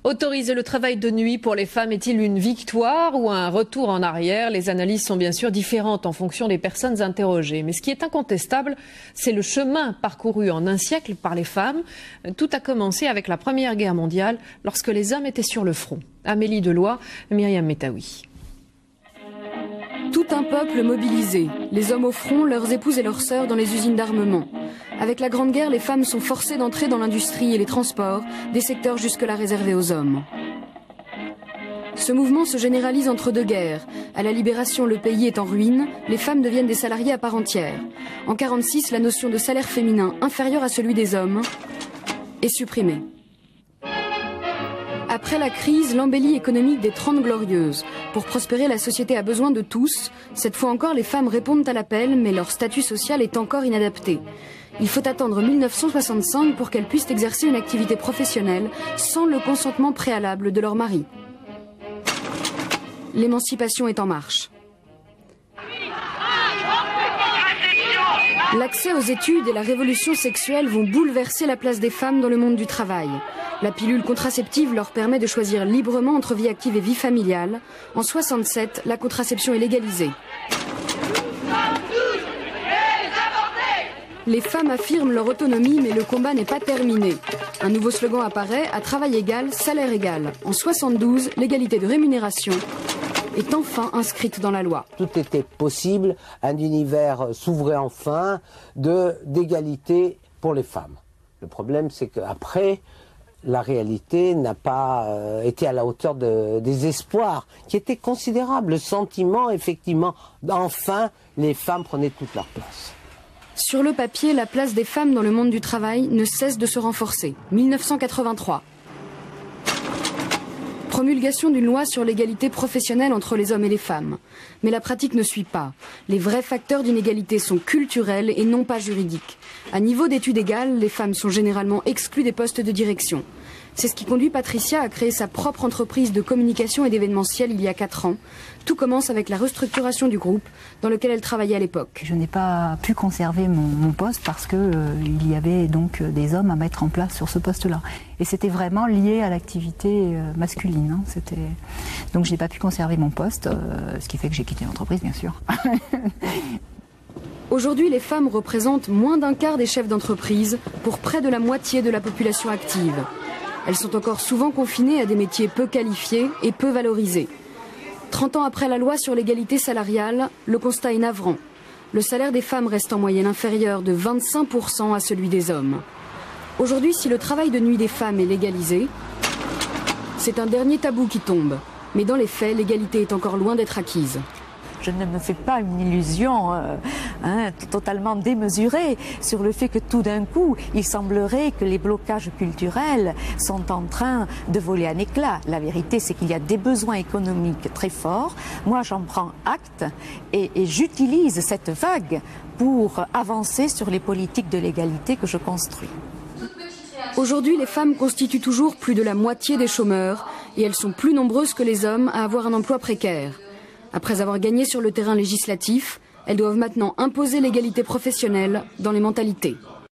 Autoriser le travail de nuit pour les femmes est-il une victoire ou un retour en arrière? Les analyses sont bien sûr différentes en fonction des personnes interrogées. Mais ce qui est incontestable, c'est le chemin parcouru en un siècle par les femmes. Tout a commencé avec la Première Guerre mondiale, lorsque les hommes étaient sur le front. Amélie Deloy, Myriam Metaoui. Tout un peuple mobilisé, les hommes au front, leurs épouses et leurs sœurs dans les usines d'armement. Avec la Grande Guerre, les femmes sont forcées d'entrer dans l'industrie et les transports, des secteurs jusque-là réservés aux hommes. Ce mouvement se généralise entre deux guerres. À la Libération, le pays est en ruine, les femmes deviennent des salariés à part entière. En 1946, la notion de salaire féminin inférieur à celui des hommes est supprimée. Après la crise, l'embellie économique des 30 Glorieuses. Pour prospérer, la société a besoin de tous. Cette fois encore, les femmes répondent à l'appel, mais leur statut social est encore inadapté. Il faut attendre 1965 pour qu'elles puissent exercer une activité professionnelle sans le consentement préalable de leur mari. L'émancipation est en marche. L'accès aux études et la révolution sexuelle vont bouleverser la place des femmes dans le monde du travail. La pilule contraceptive leur permet de choisir librement entre vie active et vie familiale. En 1967, la contraception est légalisée. Les femmes affirment leur autonomie, mais le combat n'est pas terminé. Un nouveau slogan apparaît, à travail égal, salaire égal. En 1972, l'égalité de rémunération est enfin inscrite dans la loi. Tout était possible, un univers s'ouvrait enfin d'égalité pour les femmes. Le problème, c'est qu'après, la réalité n'a pas été à la hauteur des espoirs, qui étaient considérables. Le sentiment, effectivement, enfin, les femmes prenaient toute leur place. Sur le papier, la place des femmes dans le monde du travail ne cesse de se renforcer. 1983. Promulgation d'une loi sur l'égalité professionnelle entre les hommes et les femmes. Mais la pratique ne suit pas. Les vrais facteurs d'inégalité sont culturels et non pas juridiques. À niveau d'études égales, les femmes sont généralement exclues des postes de direction. C'est ce qui conduit Patricia à créer sa propre entreprise de communication et d'événementiel il y a 4 ans. Tout commence avec la restructuration du groupe dans lequel elle travaillait à l'époque. Je n'ai pas pu conserver mon poste parce que il y avait donc des hommes à mettre en place sur ce poste-là. Et c'était vraiment lié à l'activité masculine. Hein. Donc je n'ai pas pu conserver mon poste, ce qui fait que j'ai quitté l'entreprise, bien sûr. Aujourd'hui, les femmes représentent moins d'un quart des chefs d'entreprise pour près de la moitié de la population active. Elles sont encore souvent confinées à des métiers peu qualifiés et peu valorisés. 30 ans après la loi sur l'égalité salariale, le constat est navrant. Le salaire des femmes reste en moyenne inférieur de 25% à celui des hommes. Aujourd'hui, si le travail de nuit des femmes est légalisé, c'est un dernier tabou qui tombe. Mais dans les faits, l'égalité est encore loin d'être acquise. Je ne me fais pas une illusion totalement démesurée sur le fait que tout d'un coup, il semblerait que les blocages culturels sont en train de voler un éclat. La vérité, c'est qu'il y a des besoins économiques très forts. Moi, j'en prends acte et j'utilise cette vague pour avancer sur les politiques de l'égalité que je construis. Aujourd'hui, les femmes constituent toujours plus de la moitié des chômeurs et elles sont plus nombreuses que les hommes à avoir un emploi précaire. Après avoir gagné sur le terrain législatif, elles doivent maintenant imposer l'égalité professionnelle dans les mentalités.